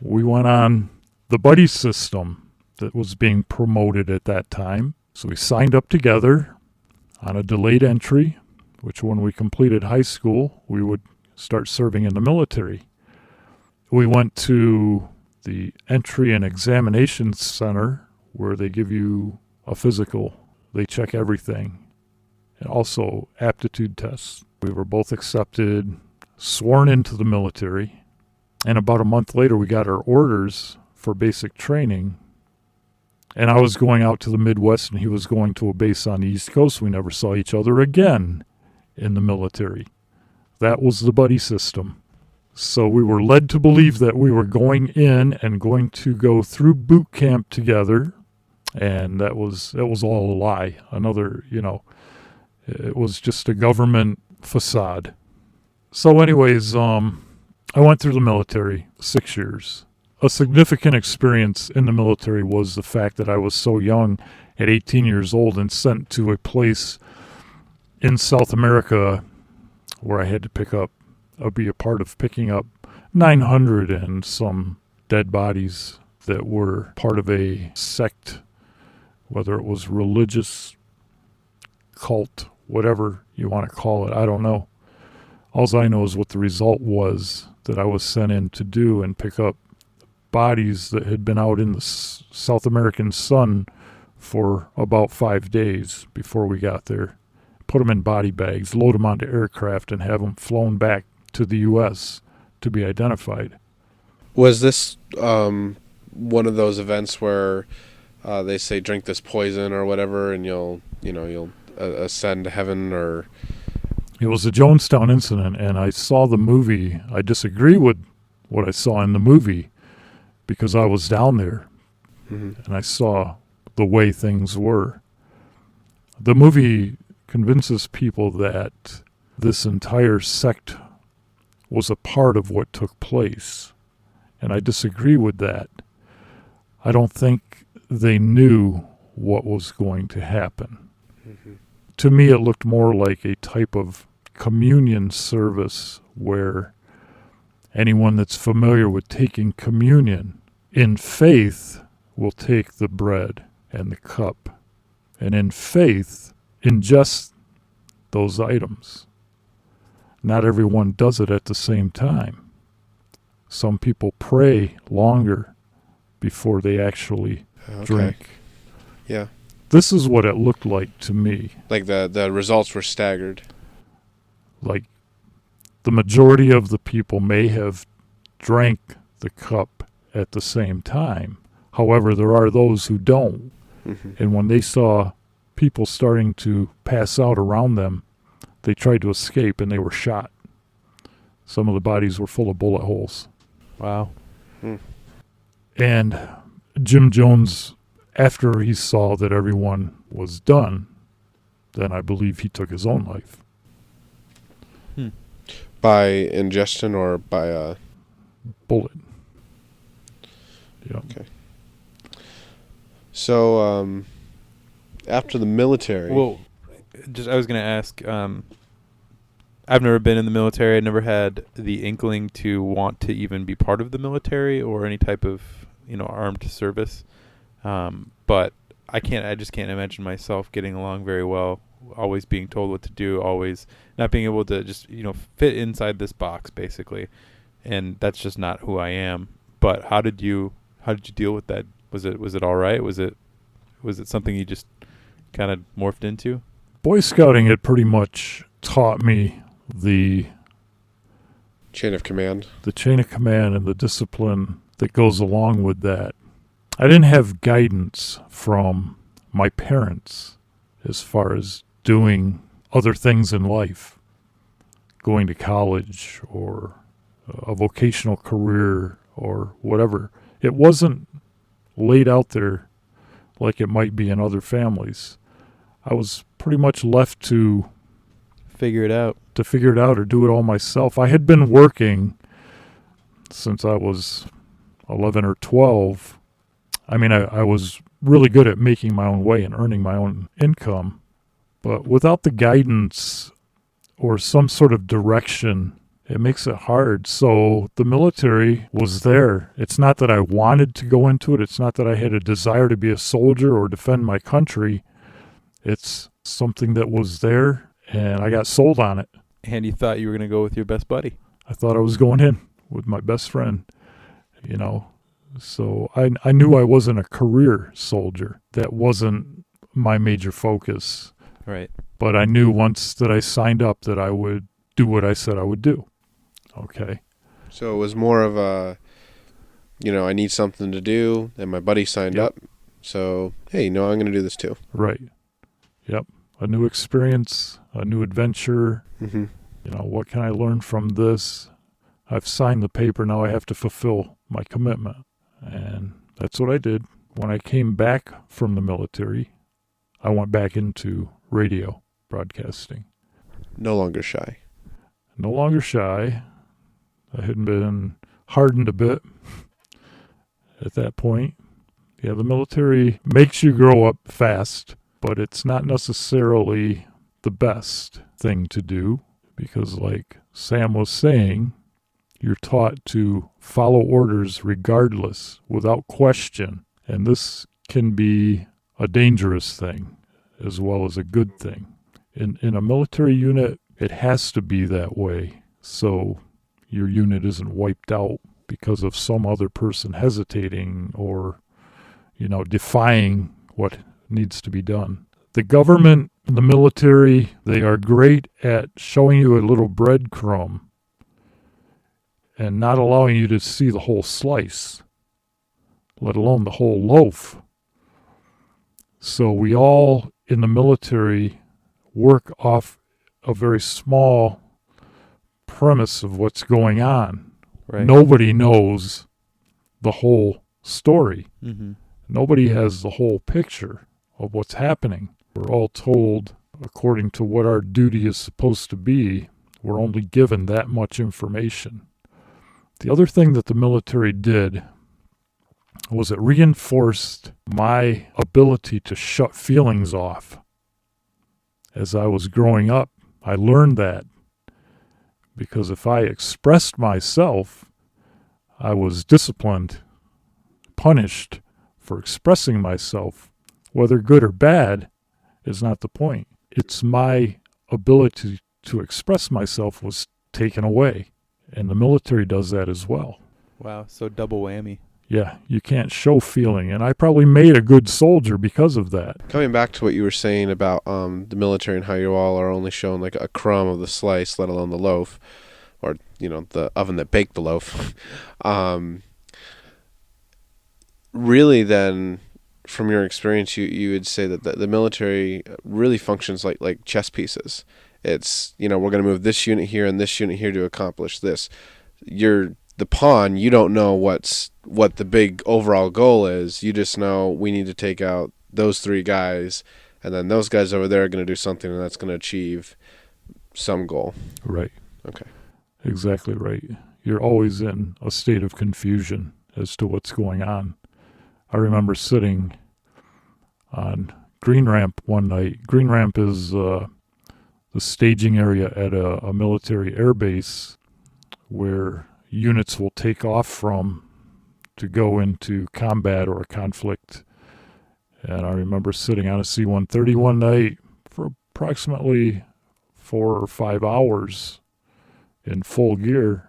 we went on the buddy system that was being promoted at that time. So we signed up together on a delayed entry, which when we completed high school, we would start serving in the military. We went to the entry and examination center where they give you a physical. They check everything, and also aptitude tests. We were both accepted, sworn into the military, and about a month later we got our orders for basic training. And I was going out to the Midwest and he was going to a base on the East Coast. We never saw each other again in the military. That was the buddy system. So we were led to believe that we were going in and going to go through boot camp together. And that was all a lie. It was just a government facade. So anyways, I went through the military 6 years. A significant experience in the military was the fact that I was so young at 18 years old and sent to a place in South America where I had to be a part of picking up 900 and some dead bodies that were part of a sect, whether it was religious, cult, whatever you want to call it, I don't know. All I know is what the result was that I was sent in to do and pick up bodies that had been out in the South American sun for about 5 days before we got there. Put them in body bags, load them onto aircraft, and have them flown back to the U.S. to be identified. Was this one of those events where they say drink this poison or whatever, and you'll ascend to heaven? Or it was the Jonestown incident, and I saw the movie. I disagree with what I saw in the movie because I was down there, and I saw the way things were. The movie convinces people that this entire sect was a part of what took place, and I disagree with that. I don't think they knew what was going to happen. To me, it looked more like a type of communion service where anyone that's familiar with taking communion in faith will take the bread and the cup, and in faith ingest those items. Not everyone does it at the same time. Some people pray longer before they actually drink. Yeah. This is what it looked like to me. Like the results were staggered. Like the majority of the people may have drank the cup at the same time. However, there are those who don't. And when they saw people starting to pass out around them, they tried to escape and they were shot. Some of the bodies were full of bullet holes. Wow. And Jim Jones, after he saw that everyone was done, then I believe he took his own life. By ingestion or by a bullet? Yeah. Okay. So, after the military... Well, I was going to ask, I've never been in the military. I never had the inkling to want to even be part of the military or any type of, armed service. But I just can't imagine myself getting along very well, always being told what to do, always not being able to just, fit inside this box, basically. And that's just not who I am. But how did you deal with that? Was it all right? Was it something you just kind of morphed into? Boy Scouting had pretty much taught me the chain of command. The chain of command and the discipline that goes along with that. I didn't have guidance from my parents as far as doing other things in life, going to college or a vocational career or whatever. It wasn't laid out there like it might be in other families. I was pretty much left to figure it out or do it all myself. I had been working since I was 11 or 12. I mean, I was really good at making my own way and earning my own income. But without the guidance or some sort of direction It makes it hard. So the military was there. It's not that I wanted to go into it. It's not that I had a desire to be a soldier or defend my country. It's something that was there, and I got sold on it. And you thought you were going to go with your best buddy. I thought I was going in with my best friend, So I knew I wasn't a career soldier. That wasn't my major focus. Right. But I knew once that I signed up that I would do what I said I would do. Okay. So it was more of a, I need something to do, and my buddy signed Yep. up. So, hey, I'm going to do this too. Right. Yep. A new experience, a new adventure. Mm-hmm. What can I learn from this? I've signed the paper. Now I have to fulfill my commitment. And that's what I did. When I came back from the military, I went back into radio broadcasting. No longer shy. No longer shy. I had been hardened a bit at that point. Yeah, the military makes you grow up fast, but it's not necessarily the best thing to do because, like Sam was saying, you're taught to follow orders regardless, without question. And this can be a dangerous thing as well as a good thing. In a military unit, it has to be that way. So your unit isn't wiped out because of some other person hesitating or, defying what needs to be done. The government, the military, they are great at showing you a little breadcrumb and not allowing you to see the whole slice, let alone the whole loaf. So we all in the military work off a very small premise of what's going on. Right. Nobody knows the whole story. Mm-hmm. Nobody has the whole picture of what's happening. We're all told, according to what our duty is supposed to be, we're only given that much information. The other thing that the military did was it reinforced my ability to shut feelings off. As I was growing up, I learned that because if I expressed myself, I was disciplined, punished for expressing myself. Whether good or bad is not the point. It's my ability to express myself was taken away, and the military does that as well. Wow, so double whammy. Yeah, you can't show feeling, and I probably made a good soldier because of that. Coming back to what you were saying about the military and how you all are only shown like a crumb of the slice, let alone the loaf, or the oven that baked the loaf. Really, then, from your experience, you would say that the military really functions like chess pieces. It's we're going to move this unit here and this unit here to accomplish this. You're the pawn. You don't know what the big overall goal is. You just know we need to take out those three guys, and then those guys over there are going to do something, and that's going to achieve some goal. Right. Okay. Exactly right. You're always in a state of confusion as to what's going on. I remember sitting on Green Ramp one night. Green Ramp is the staging area at a military air base where units will take off from to go into combat or a conflict. And I remember sitting on a C-130 one night for approximately 4 or 5 hours in full gear,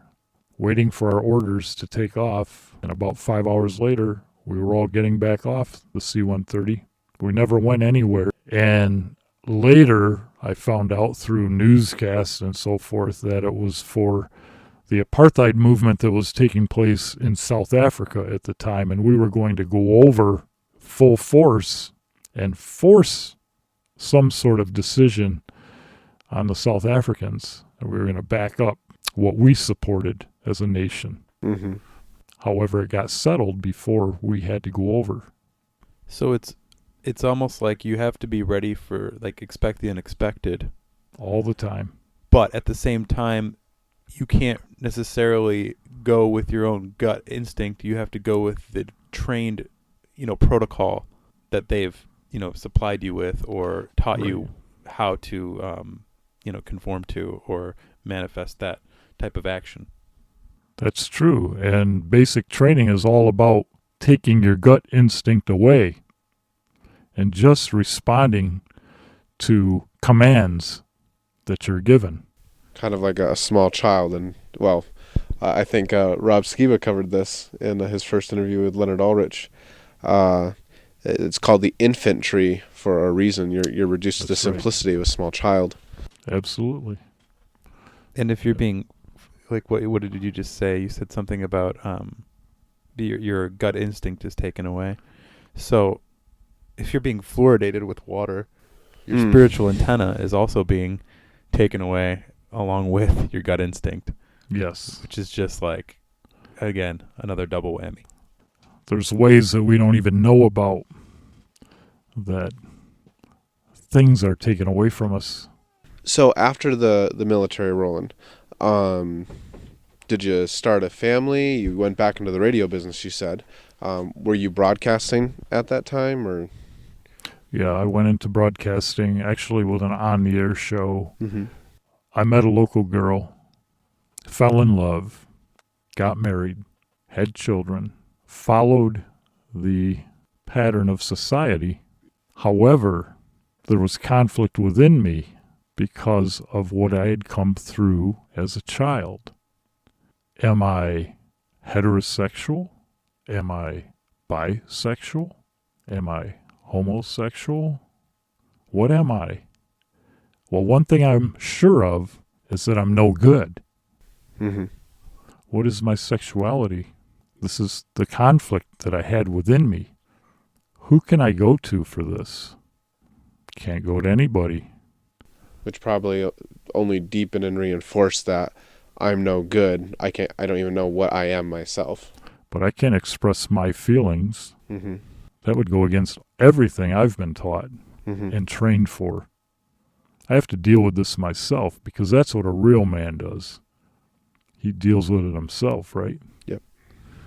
waiting for our orders to take off. And about 5 hours later, we were all getting back off the C-130. We never went anywhere. And later, I found out through newscasts and so forth that it was for the apartheid movement that was taking place in South Africa at the time. And we were going to go over full force and force some sort of decision on the South Africans. And we were going to back up what we supported as a nation. Mm-hmm. However, it got settled before we had to go over. So it's almost like you have to be ready for, expect the unexpected. All the time. But at the same time, you can't necessarily go with your own gut instinct. You have to go with the trained, protocol that they've, supplied you with or taught Right. you how to, conform to or manifest that type of action. That's true. And basic training is all about taking your gut instinct away and just responding to commands that you're given. Kind of like a small child. And, well, I think Rob Skiba covered this in his first interview with Leonard Ulrich. It's called the infantry for a reason. You're reduced to the simplicity of a small child. Absolutely. And if you're being, like, what did you just say? You said something about your gut instinct is taken away. So if you're being fluoridated with water, your spiritual antenna is also being taken away along with your gut instinct. Yes. Which is just like, again, another double whammy. There's ways that we don't even know about that things are taken away from us. So after the military, Rollyn, did you start a family? You went back into the radio business, you said. Were you broadcasting at that time, or? Yeah, I went into broadcasting actually with an on-the-air show. Mm-hmm. I met a local girl, fell in love, got married, had children, followed the pattern of society. However, there was conflict within me because of what I had come through as a child. Am I heterosexual? Am I bisexual? Am I homosexual? What am I? Well, one thing I'm sure of is that I'm no good. Mm-hmm. What is my sexuality? This is the conflict that I had within me. Who can I go to for this? Can't go to anybody. Which probably only deepened and reinforced that I'm no good. I don't even know what I am myself. But I can't express my feelings. Mm-hmm. That would go against everything I've been taught Mm-hmm. and trained for. I have to deal with this myself because that's what a real man does. He deals with it himself, right?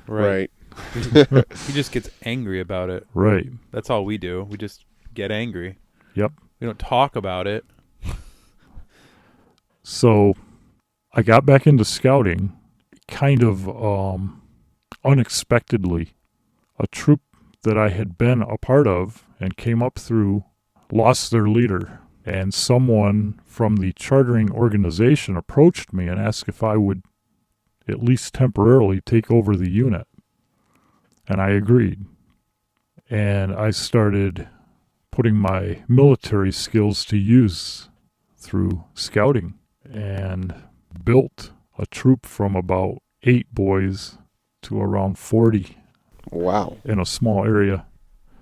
Right. He just gets angry about it. Right. That's all we do. We just get angry. Yep. We don't talk about it. So I got back into scouting kind of unexpectedly. A troop that I had been a part of and came up through lost their leader. And someone from the chartering organization approached me and asked if I would at least temporarily take over the unit. And I agreed. And I started putting my military skills to use through scouting and built a troop from about 8 boys to around 40 Wow. in a small area.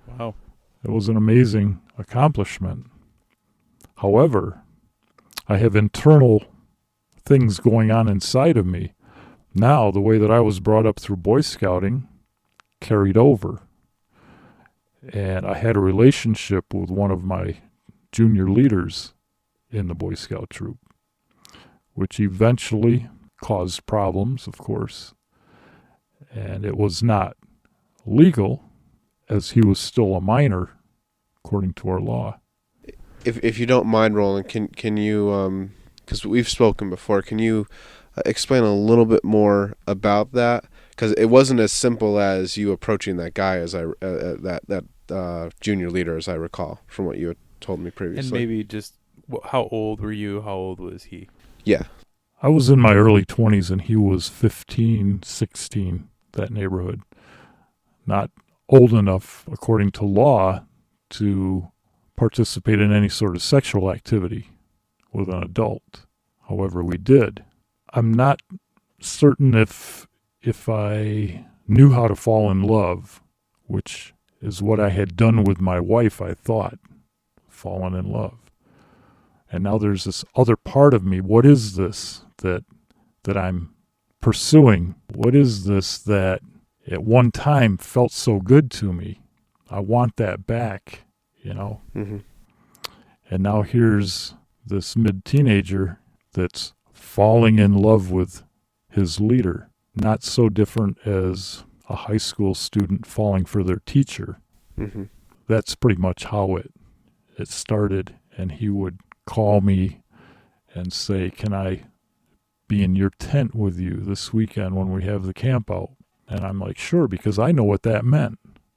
Wow. It was an amazing accomplishment. However, I have internal things going on inside of me. Now, the way that I was brought up through Boy Scouting carried over. And I had a relationship with one of my junior leaders in the Boy Scout troop, which eventually caused problems, of course. And it was not legal, as he was still a minor, according to our law. If you don't mind, Rollyn, can you, because we've spoken before, can you explain a little bit more about that? Because it wasn't as simple as you approaching that guy as that junior leader, as I recall, from what you had told me previously. And maybe just how old were you? How old was he? Yeah. I was in my early 20s and he was 15, 16, that neighborhood. Not old enough, according to law, to participate in any sort of sexual activity with an adult. However, we did. I'm not certain if I knew how to fall in love, which is what I had done with my wife, I thought, fallen in love. And now there's this other part of me. What is this that I'm pursuing? What is this that at one time felt so good to me? I want that back, you know? Mm-hmm. And now here's this mid-teenager that's falling in love with his leader. Not so different as a high school student falling for their teacher. Mm-hmm. That's pretty much how it started. And he would call me and say, can I be in your tent with you this weekend when we have the camp out?" And I'm like, "Sure," because I know what that meant.